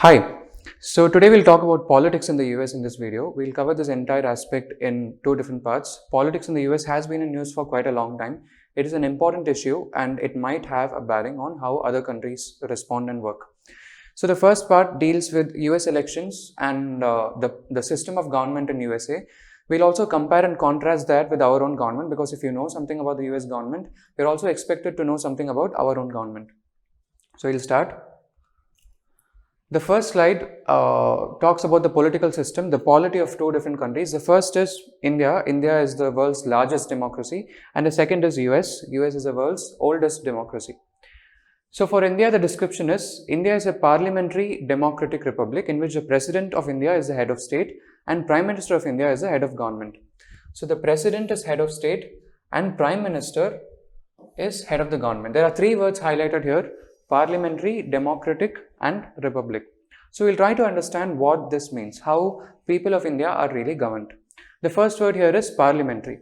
Hi. So today we'll talk about politics in the US in this video. We'll cover this entire aspect in two different parts. Politics in the US has been in news for quite a long time. It is an important issue and it might have a bearing on how other countries respond and work. So the first part deals with US elections and the system of government in USA. We'll also compare and contrast that with our own government, because if you know something about the US government, you're also expected to know something about our own government. So we'll start. The first slide talks about the political system, the polity of two different countries. The first is India. India is the world's largest democracy, and the second is US. US is the world's oldest democracy. So for India, the description is India is a parliamentary democratic republic in which the President of India is the head of state and Prime Minister of India is the head of government. So the President is head of state and Prime Minister is head of the government. There are three words highlighted here: parliamentary, democratic and republic. So we'll try to understand what this means, how people of India are really governed. The first word here is parliamentary.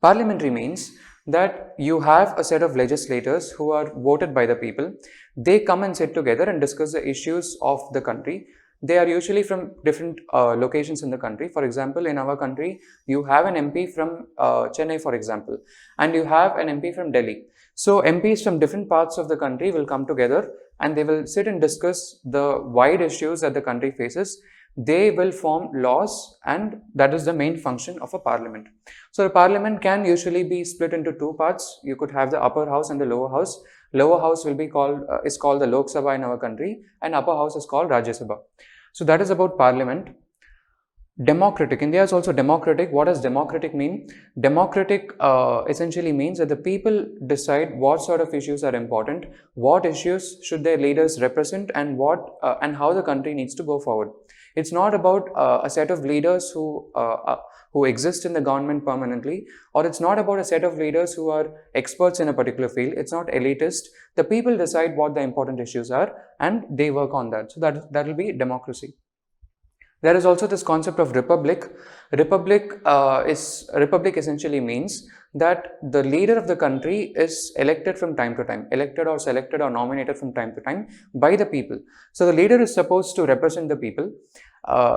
Parliamentary means that you have a set of legislators who are voted by the people. They come and sit together and discuss the issues of the country. They are usually from different locations in the country. For example, in our country, you have an MP from Chennai, for example, and you have an MP from Delhi. So MPs from different parts of the country will come together and they will sit and discuss the wide issues that the country faces. They will form laws, and that is the main function of a parliament. So the parliament can usually be split into two parts. You could have the upper house and the lower house. Lower house will be called is called the Lok Sabha in our country, and upper house is called Rajya Sabha. So that is about parliament. Democratic. India is also democratic. What does democratic mean? Democratic essentially means that the people decide what sort of issues are important, what issues should their leaders represent, and and how the country needs to go forward. It's not about a set of leaders who exist in the government permanently, or it's not about a set of leaders who are experts in a particular field. It's not elitist. The people decide what the important issues are and they work on that. So that will be democracy. There is also this concept of republic. Republic essentially means that the leader of the country is elected from time to time, elected or selected or nominated from time to time by the people. So the leader is supposed to represent the people.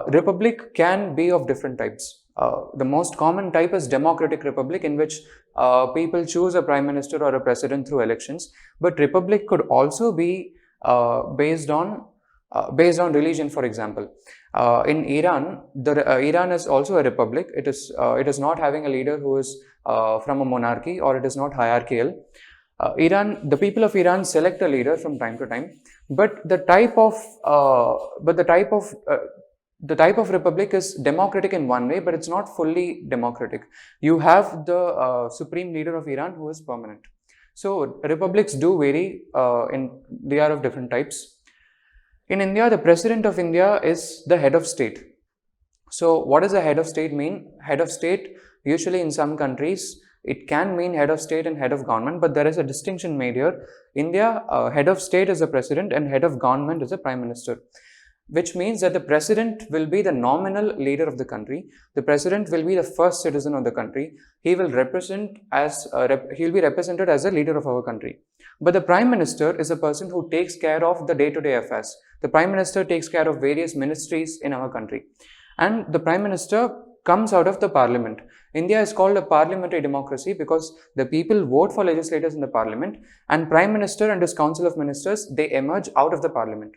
Republic can be of different types. The most common type is democratic republic, in which people choose a prime minister or a president through elections. But republic could also be based on religion, for example. In Iran, Iran is also a republic. It is not having a leader who is from a monarchy, or it is not hierarchical. The people of Iran select a leader from time to time, but the type of republic is democratic in one way, but it's not fully democratic. You have the supreme leader of Iran who is permanent. So republics do vary. They are of different types. In India, the President of India is the head of state. So what does the head of state mean? Head of state, usually in some countries, it can mean head of state and head of government, but there is a distinction made here. India, head of state is the president and head of government is the prime minister, which means that the president will be the nominal leader of the country. The president will be the first citizen of the country. He will be represented as the leader of our country. But the prime minister is a person who takes care of the day-to-day affairs. The prime minister takes care of various ministries in our country. And the prime minister comes out of the parliament. India is called a parliamentary democracy because the people vote for legislators in the parliament, and prime minister and his council of ministers, they emerge out of the parliament.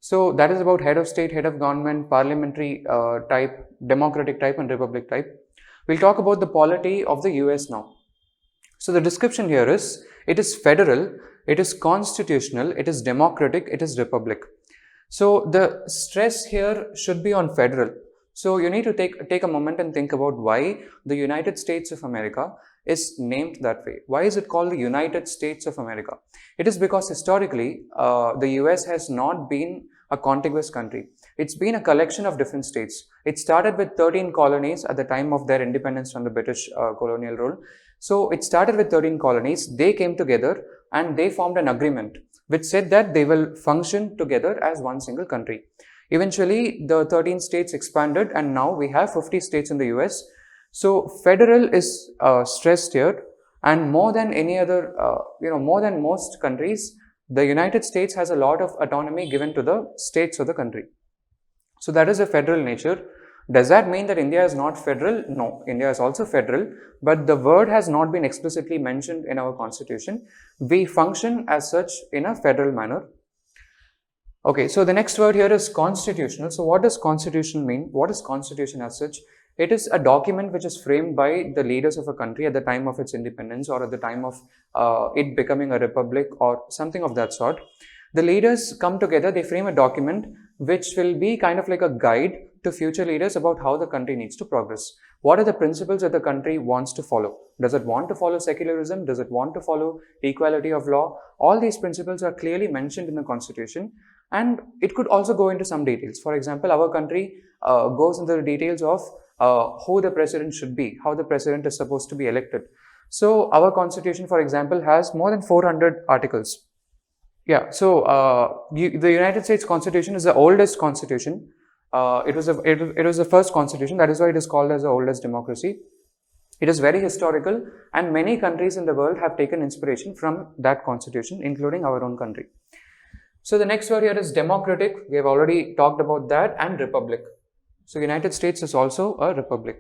So that is about head of state, head of government, parliamentary type, democratic type and republic type. We'll talk about the polity of the US now. So the description here is, it is federal, it is constitutional, it is democratic, it is republic. So the stress here should be on federal. So you need to take a moment and think about why the United States of America is named that way. Why is it called the United States of America? It is because historically, the US has not been a contiguous country. It's been a collection of different states. It started with 13 colonies at the time of their independence from the British colonial rule. So it started with 13 colonies. They came together and they formed an agreement which said that they will function together as one single country. Eventually, the 13 states expanded and now we have 50 states in the US. So federal is stressed here, and more than any other, more than most countries, The United States has a lot of autonomy given to the states of the country. So that is a federal nature. Does that mean that India is not federal? No, India is also federal, but the word has not been explicitly mentioned in our constitution. We function as such in a federal manner. Okay, so the next word here is constitutional. So what does constitutional mean? What is constitution as such? It is a document which is framed by the leaders of a country at the time of its independence or at the time of it becoming a republic or something of that sort. The leaders come together, they frame a document which will be kind of like a guide to future leaders about how the country needs to progress. What are the principles that the country wants to follow? Does it want to follow secularism? Does it want to follow equality of law? All these principles are clearly mentioned in the constitution, and it could also go into some details. For example, our country goes into the details of who the president should be, how the president is supposed to be elected. So our constitution, for example, has more than 400 articles. Yeah, so the United States Constitution is the oldest constitution. It was the first constitution. That is why it is called as the oldest democracy. It is very historical, and many countries in the world have taken inspiration from that constitution, including our own country. So the next word here is democratic. We have already talked about that, and republic. So United States is also a republic.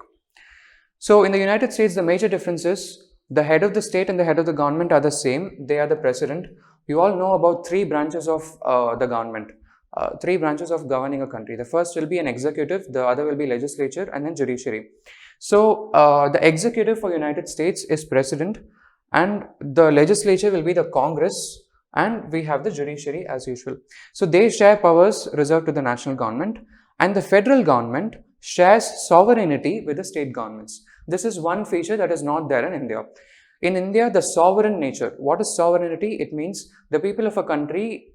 So in the United States, the major difference is the head of the state and the head of the government are the same. They are the president. You all know about three branches of the government, three branches of governing a country. The first will be an executive, the other will be legislature, and then judiciary. So the executive for United States is president, and the legislature will be the Congress, and we have the judiciary as usual. So they share powers reserved to the national government, and the federal government shares sovereignty with the state governments. This is one feature that is not there in India. In India, the sovereign nature. What is sovereignty? It means the people of a country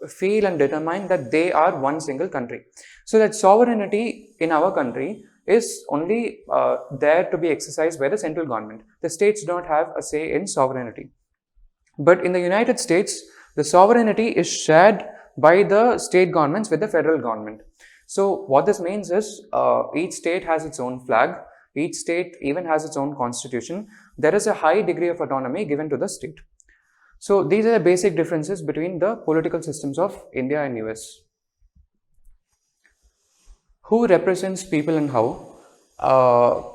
feel and determine that they are one single country. So that sovereignty in our country is only there to be exercised by the central government. The states don't have a say in sovereignty. But in the United States, the sovereignty is shared by the state governments with the federal government. So what this means is each state has its own flag. Each state even has its own constitution. There is a high degree of autonomy given to the state. So these are the basic differences between the political systems of India and US. Who represents people and how?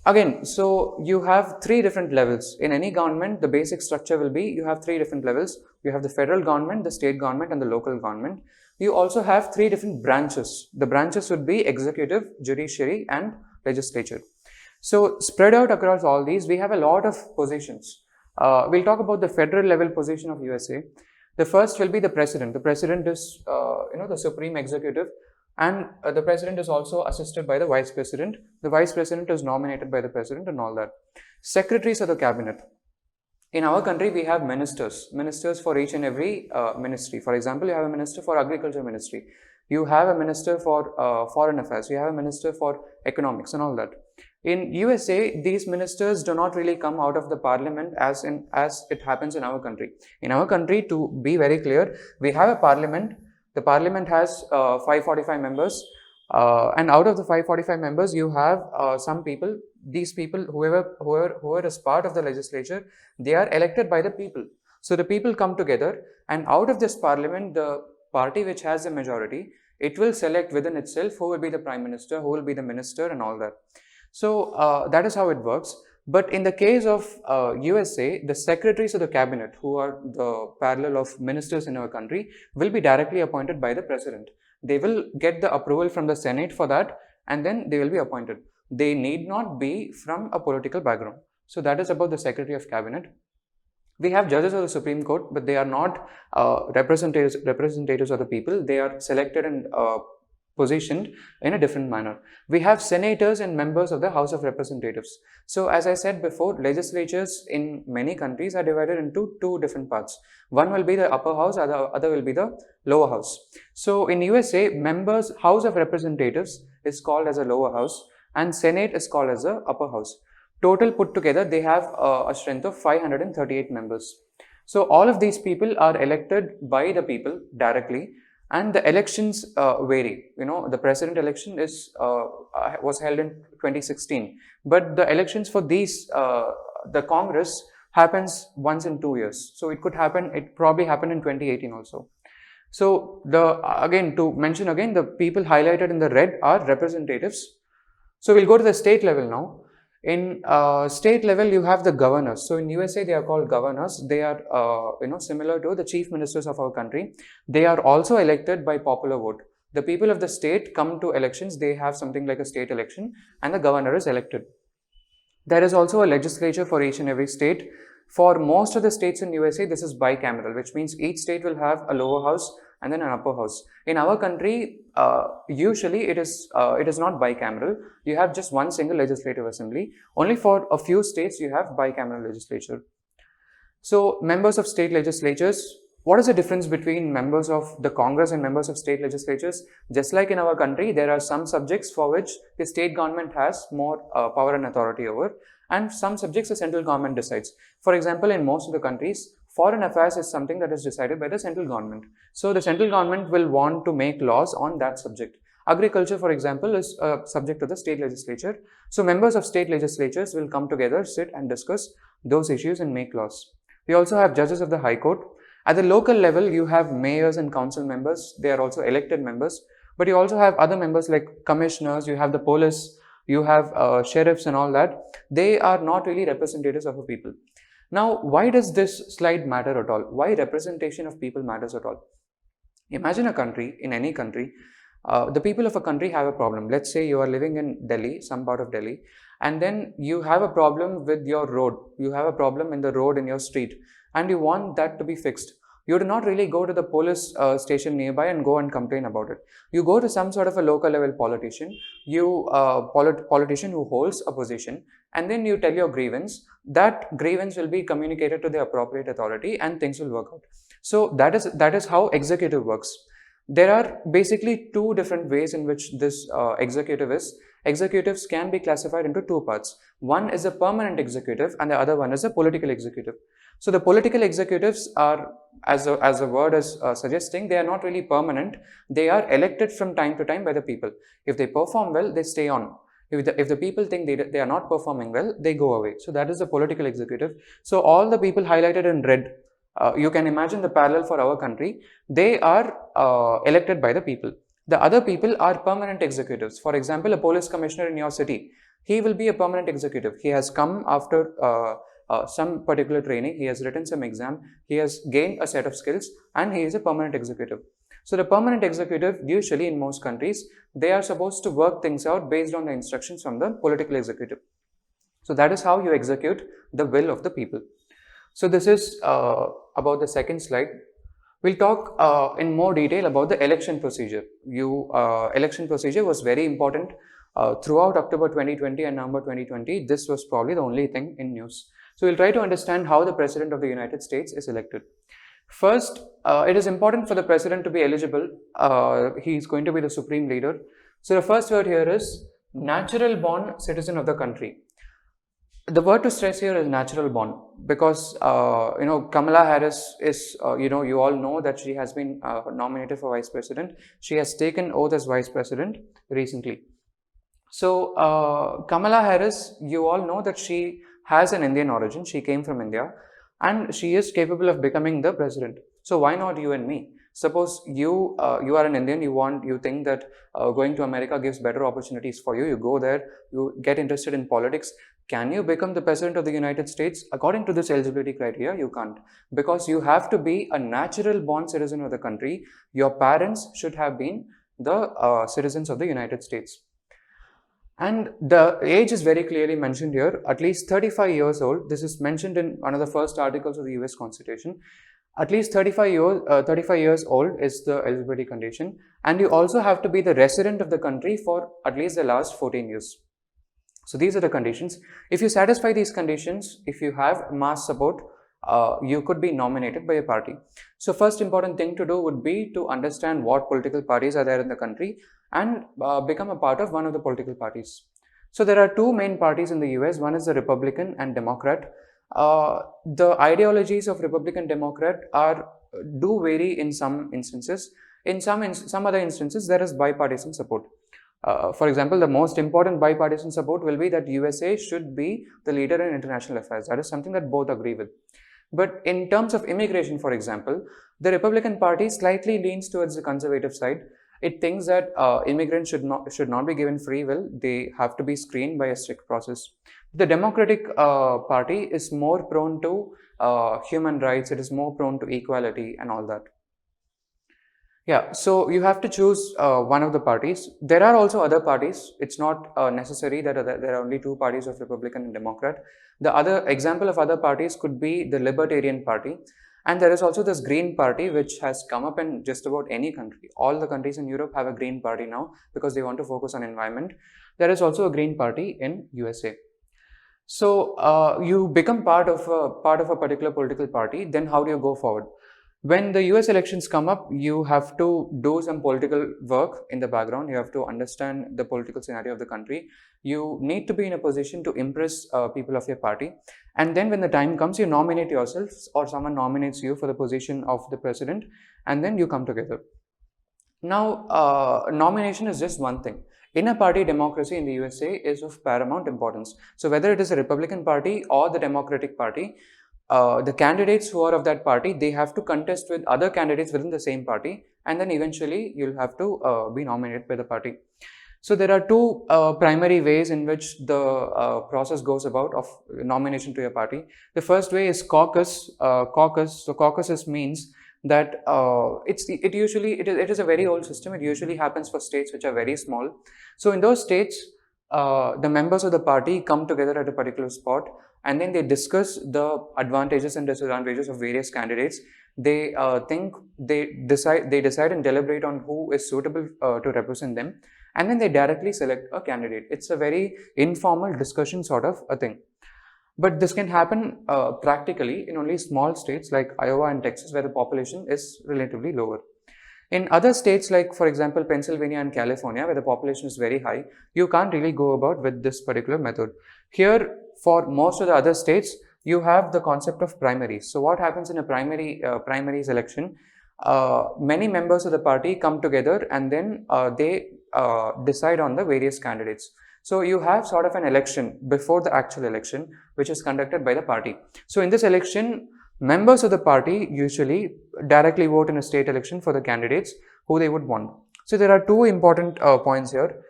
Again, so you have three different levels. In any government, the basic structure will be you have three different levels. You have the federal government, the state government, and the local government. You also have three different branches. The branches would be executive, judiciary, and legislature. So spread out across all these, we have a lot of positions. We'll talk about the federal level position of USA. The first will be the president. The president is, the supreme executive, and the president is also assisted by the vice president. The vice president is nominated by the president and all that. Secretaries of the cabinet. In our country, we have ministers for each and every ministry. For example, you have a minister for agriculture ministry. You have a minister for foreign affairs. You have a minister for economics and all that. In USA, these ministers do not really come out of the parliament as it happens in our country. In our country, to be very clear, we have a parliament. The parliament has 545 members, and out of the 545 members, you have some people. These people, whoever is part of the legislature, they are elected by the people. So the people come together, and out of this parliament, the party which has the majority, it will select within itself who will be the prime minister, who will be the minister, and all that. So that is how it works. But in the case of USA, the secretaries of the cabinet, who are the parallel of ministers in our country, will be directly appointed by the president. They will get the approval from the Senate for that, and then they will be appointed. They need not be from a political background. So that is about the secretary of cabinet. We have judges of the Supreme Court, but they are not representatives of the people. They are selected and positioned in a different manner. We have senators and members of the House of Representatives. So as I said before, legislatures in many countries are divided into two different parts. One will be the upper house, other will be the lower house. So in USA, House of Representatives is called as a lower house, and Senate is called as the upper house. Total put together, they have a strength of 538 members. So all of these people are elected by the people directly, and the elections vary. The president election was held in 2016, but the elections for these, the Congress, happens once in 2 years. So it could happen, it probably happened in 2018 also. So again, to mention again, the people highlighted in the red are representatives. So we'll go to the state level now. In state level, you have the governors. So in USA, they are called governors. They are similar to the chief ministers of our country. They are also elected by popular vote. The people of the state come to elections. They have something like a state election, and the governor is elected. There is also a legislature for each and every state. For most of the states in USA, this is bicameral, which means each state will have a lower house and then an upper house. In our country, usually it is not bicameral. You have just one single legislative assembly. Only for a few states you have bicameral legislature. So members of state legislatures, what is the difference between members of the Congress and members of state legislatures? Just like in our country, there are some subjects for which the state government has more power and authority over, and some subjects the central government decides. For example, in most of the countries, foreign affairs is something that is decided by the central government. So the central government will want to make laws on that subject. Agriculture, for example, is subject to the state legislature. So members of state legislatures will come together, sit and discuss those issues and make laws. We also have judges of the High Court. At the local level, you have mayors and council members. They are also elected members. But you also have other members like commissioners, you have the police, you have sheriffs and all that. They are not really representatives of the people. Now, why does this slide matter at all? Why representation of people matters at all? Imagine a country, in any country, the people of a country have a problem. Let's say you are living in Delhi, some part of Delhi, and then you have a problem with your road. You have a problem in the road in your street, and you want that to be fixed. You do not really go to the police station nearby and go and complain about it. You go to some sort of a local level politician, politician who holds a position, and then you tell your grievance. That grievance will be communicated to the appropriate authority and things will work out. So that is how executive works. There are basically two different ways in which this executive is. Executives can be classified into two parts. One is a permanent executive and the other one is a political executive. So the political executives are, as the word is suggesting, they are not really permanent. They are elected from time to time by the people. If they perform well, they stay on. If the people think they are not performing well, they go away. So that is the political executive. So all the people highlighted in red, you can imagine the parallel for our country. They are elected by the people. The other people are permanent executives. For example, a police commissioner in your city, he will be a permanent executive. He has come after some particular training, he has written some exam, he has gained a set of skills, and he is a permanent executive. So the permanent executive, usually in most countries, they are supposed to work things out based on the instructions from the political executive. So that is how you execute the will of the people. So this is about the second slide. We'll talk in more detail about the election procedure. Election procedure was very important throughout October 2020 and November 2020. This was probably the only thing in news. So we'll try to understand how the President of the United States is elected. First, it is important for the President to be eligible. He is going to be the supreme leader. So the first word here is natural born citizen of the country. The word to stress here is natural born, because Kamala Harris is, you all know that she has been nominated for Vice President. She has taken oath as Vice President recently. So Kamala Harris, you all know that she has an Indian origin. She came from India and she is capable of becoming the president. So why not you and me? Suppose you are an Indian, you think that going to America gives better opportunities for you. You go there, you get interested in politics. Can you become the President of the United States? According to this eligibility criteria, you can't, because you have to be a natural born citizen of the country. Your parents should have been the citizens of the United States. And the age is very clearly mentioned here, at least 35 years old. This is mentioned in one of the first articles of the US Constitution. At least 35 years old is the eligibility condition. And you also have to be the resident of the country for at least the last 14 years. So these are the conditions. If you satisfy these conditions, if you have mass support, you could be nominated by a party. So first important thing to do would be to understand what political parties are there in the country and become a part of one of the political parties. So there are two main parties in the US. One is the Republican and Democrat. The ideologies of Republican Democrat do vary in some instances. In some other instances, there is bipartisan support. For example, the most important bipartisan support will be that USA should be the leader in international affairs. That is something that both agree with. But in terms of immigration, for example, the Republican Party slightly leans towards the conservative side. It thinks that immigrants should not be given free will. They have to be screened by a strict process. The Democratic Party is more prone to human rights. It is more prone to equality and all that. Yeah, so you have to choose one of the parties. There are also other parties. It's not necessary that there are only two parties of Republican and Democrat. The other example of other parties could be the Libertarian Party. And there is also this Green Party, which has come up in just about any country. All the countries in Europe have a Green Party now because they want to focus on environment. There is also a Green Party in USA. So you become part of a particular political party. Then how do you go forward? When the US elections come up, you have to do some political work in the background. You have to understand the political scenario of the country. You need to be in a position to impress people of your party. And then when the time comes, you nominate yourself or someone nominates you for the position of the president, and then you come together. Now, nomination is just one thing. In a party democracy in the USA is of paramount importance. So whether it is a Republican Party or the Democratic Party, the candidates who are of that party, they have to contest with other candidates within the same party, and then eventually you'll have to be nominated by the party. So there are two primary ways in which the process goes about of nomination to your party. The first way is caucus. So caucuses means that it is a very old system. It usually happens for states which are very small. So in those states, the members of the party come together at a particular spot, and then they discuss the advantages and disadvantages of various candidates. They decide and deliberate on who is suitable to represent them, and then they directly select a candidate. It's a very informal discussion sort of a thing. But this can happen practically in only small states like Iowa and Texas, where the population is relatively lower. In other states like, for example, Pennsylvania and California, where the population is very high, you can't really go about with this particular method. Here, for most of the other states, you have the concept of primaries. So what happens in a primaries election? Many members of the party come together, and then they decide on the various candidates. So you have sort of an election before the actual election, which is conducted by the party. So in this election, members of the party usually directly vote in a state election for the candidates who they would want. So there are two important points here.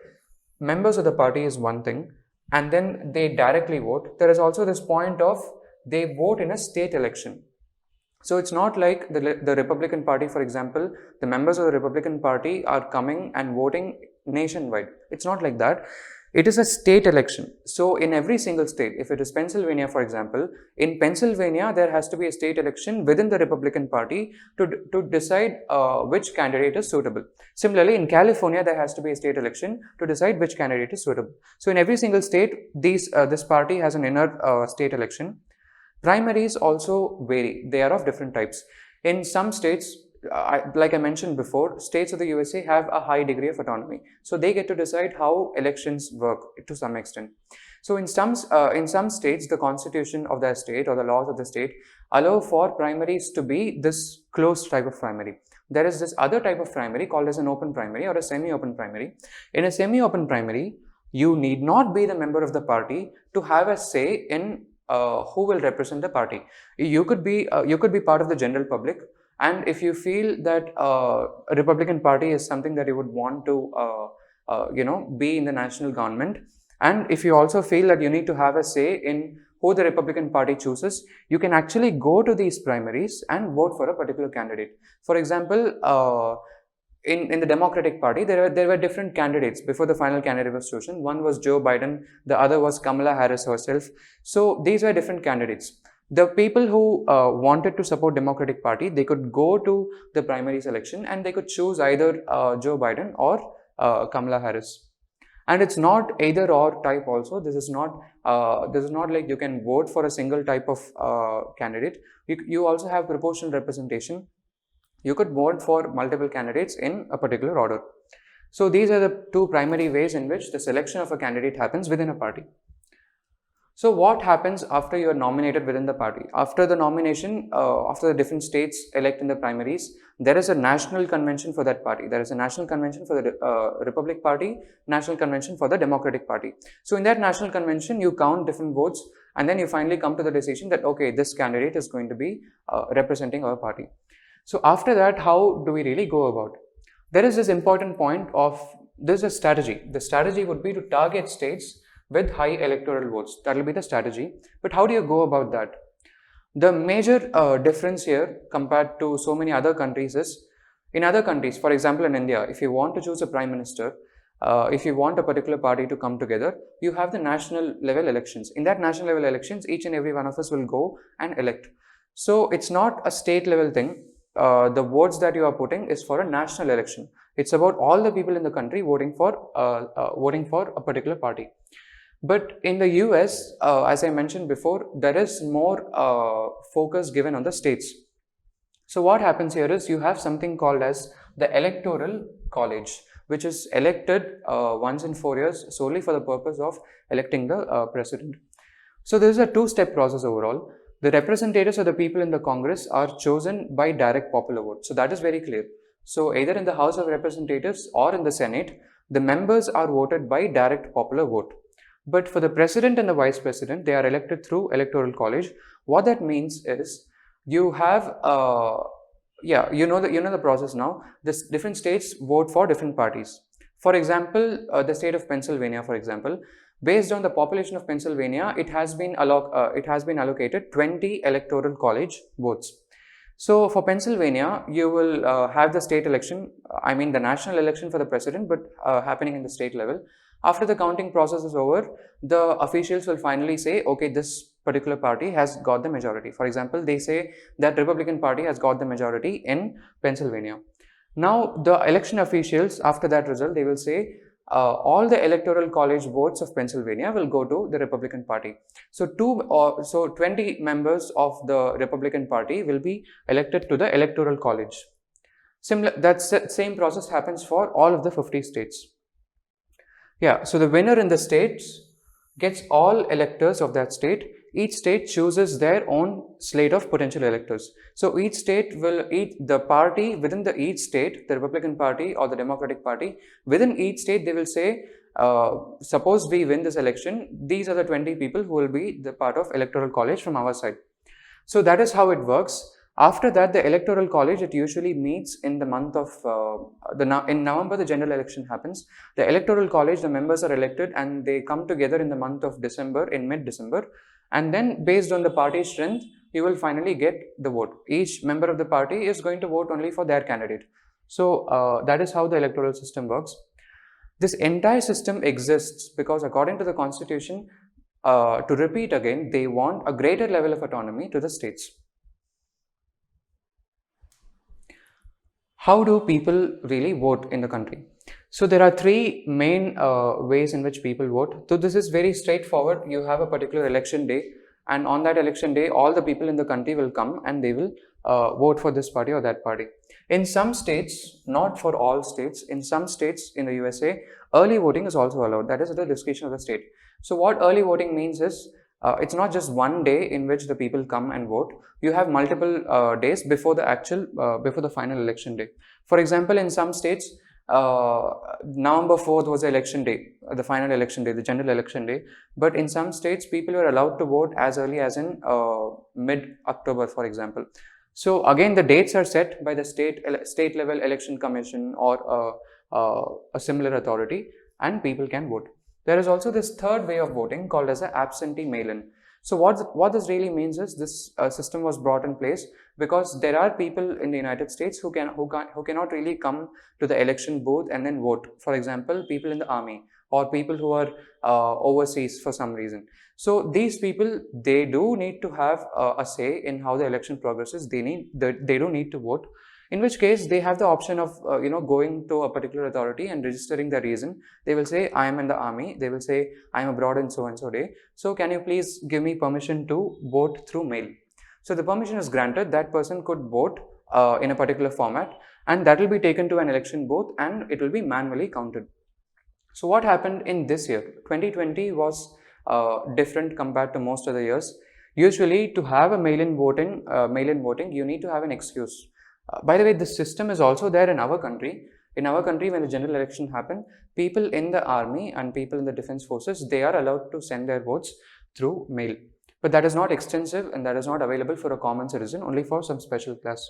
Members of the party is one thing, and then they directly vote. There is also this point of they vote in a state election. So it's not like the Republican Party, for example, the members of the Republican Party are coming and voting nationwide. It's not like that. It is a state election. So in every single state, if it is Pennsylvania, for example, in Pennsylvania, there has to be a state election within the Republican Party to decide which candidate is suitable. Similarly, in California, there has to be a state election to decide which candidate is suitable. So in every single state, this party has an inner state election. Primaries also vary. They are of different types. In some states, like I mentioned before, states of the USA have a high degree of autonomy. So they get to decide how elections work to some extent. So in some states, the constitution of their state or the laws of the state allow for primaries to be this closed type of primary. There is this other type of primary called as an open primary or a semi-open primary. In a semi-open primary, you need not be the member of the party to have a say in who will represent the party. You could be part of the general public. And if you feel that a Republican Party is something that you would want to, be in the national government, and if you also feel that you need to have a say in who the Republican Party chooses, you can actually go to these primaries and vote for a particular candidate. For example, in the Democratic Party, there were different candidates before the final candidate was chosen. One was Joe Biden, the other was Kamala Harris herself. So these were different candidates. The people who wanted to support Democratic Party, they could go to the primary selection and they could choose either Joe Biden or Kamala Harris. And it's not either or type also. This is not like you can vote for a single type of candidate. You also have proportional representation. You could vote for multiple candidates in a particular order. So these are the two primary ways in which the selection of a candidate happens within a party. So what happens after you are nominated within the party? After the nomination, after the different states elect in the primaries, there is a national convention for that party. There is a national convention for the Republic Party, national convention for the Democratic Party. So in that national convention, you count different votes, and then you finally come to the decision that, okay, this candidate is going to be representing our party. So after that, how do we really go about? There is this important point of, there's a strategy. The strategy would be to target states with high electoral votes. That will be the strategy. But how do you go about that? The major difference here compared to so many other countries is, in other countries, for example in India, if you want to choose a prime minister, if you want a particular party to come together, you have the national level elections. In that national level elections, each and every one of us will go and elect. So it's not a state level thing. The votes that you are putting is for a national election. It's about all the people in the country voting for a particular party. But in the US, as I mentioned before, there is more focus given on the states. So what happens here is you have something called as the Electoral College, which is elected once in 4 years solely for the purpose of electing the president. So this is a two-step process overall. The representatives of the people in the Congress are chosen by direct popular vote. So that is very clear. So either in the House of Representatives or in the Senate, the members are voted by direct popular vote. But for the president and the vice president, they are elected through Electoral College. What that means is you have, you know the process now. This different states vote for different parties. For example, the state of Pennsylvania, for example, based on the population of Pennsylvania, it has been allocated 20 Electoral College votes. So for Pennsylvania, you will have the state election, the national election for the president, but happening in the state level. After the counting process is over, the officials will finally say, okay, this particular party has got the majority. For example, they say that Republican Party has got the majority in Pennsylvania. Now, the election officials, after that result, they will say, all the Electoral College votes of Pennsylvania will go to the Republican Party. So 20 members of the Republican Party will be elected to the Electoral College. That same process happens for all of the 50 states. Yeah, so the winner in the states gets all electors of that state. Each state chooses their own slate of potential electors. So each state will, the party within each state, the Republican Party or the Democratic Party, within each state they will say, suppose we win this election, these are the 20 people who will be the part of Electoral College from our side. So that is how it works. After that, the Electoral College, it usually meets in the month of, in November, the general election happens. The Electoral College, the members are elected and they come together in the month of December, in mid-December. And then based on the party strength, you will finally get the vote. Each member of the party is going to vote only for their candidate. So that is how the electoral system works. This entire system exists because according to the Constitution, to repeat again, they want a greater level of autonomy to the states. How do people really vote in the country? So there are three main ways in which people vote. So this is very straightforward. You have a particular election day, and on that election day, all the people in the country will come and they will vote for this party or that party. In some states, not for all states, in some states in the USA, early voting is also allowed. That is at the discretion of the state. So what early voting means is, it's not just one day in which the people come and vote. You have multiple days before the final election day. For example, in some states, November 4th was the election day, the final election day, the general election day. But in some states, people were allowed to vote as early as in mid-October, for example. So again, the dates are set by the state level election commission or a similar authority, and people can vote. There is also this third way of voting called as an absentee mail-in. So what this really means is this system was brought in place because there are people in the United States who cannot really come to the election booth and then vote. For example, people in the army or people who are overseas for some reason. So these people, they do need to have a say in how the election progresses. They do need to vote. In which case, they have the option of going to a particular authority and registering the reason. They will say, I am in the army. They will say, I am abroad in so-and-so day. So can you please give me permission to vote through mail? So the permission is granted. That person could vote in a particular format, and that will be taken to an election booth and it will be manually counted. So what happened in this year? 2020 was different compared to most other years. Usually, to have a mail-in voting, you need to have an excuse. By the way, this system is also there in our country. In our country, when the general election happened, people in the army and people in the defense forces, they are allowed to send their votes through mail. But that is not extensive and that is not available for a common citizen, only for some special class.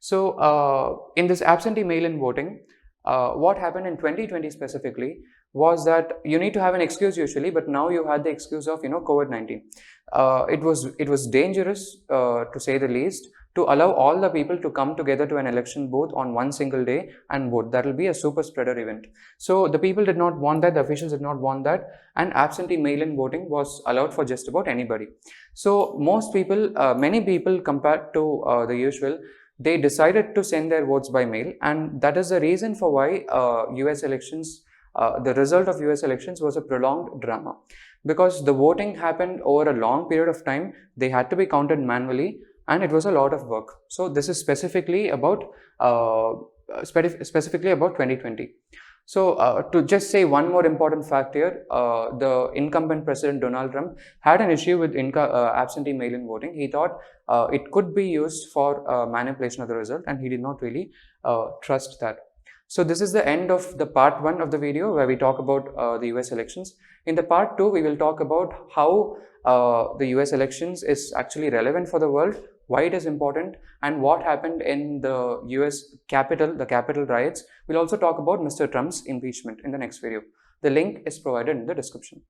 So in this absentee mail-in voting, what happened in 2020 specifically was that you need to have an excuse usually, but now you had the excuse of COVID-19. It was dangerous to say the least, to allow all the people to come together to an election booth on one single day and vote. That will be a super spreader event. So the people did not want that, the officials did not want that, and absentee mail-in voting was allowed for just about anybody. So most people, many people compared to the usual, they decided to send their votes by mail, and that is the reason for why US elections, the result of US elections was a prolonged drama. Because the voting happened over a long period of time, they had to be counted manually, and it was a lot of work. So this is specifically about 2020. So to just say one more important fact here, the incumbent president Donald Trump had an issue with absentee mail-in voting. He thought it could be used for manipulation of the result, and he did not really trust that. So this is the end of the part 1 of the video where we talk about the US elections. In the part 2, we will talk about how the US elections is actually relevant for the world, why it is important, and what happened in the US Capitol, the Capitol riots. We'll also talk about Mr. Trump's impeachment in the next video. The link is provided in the description.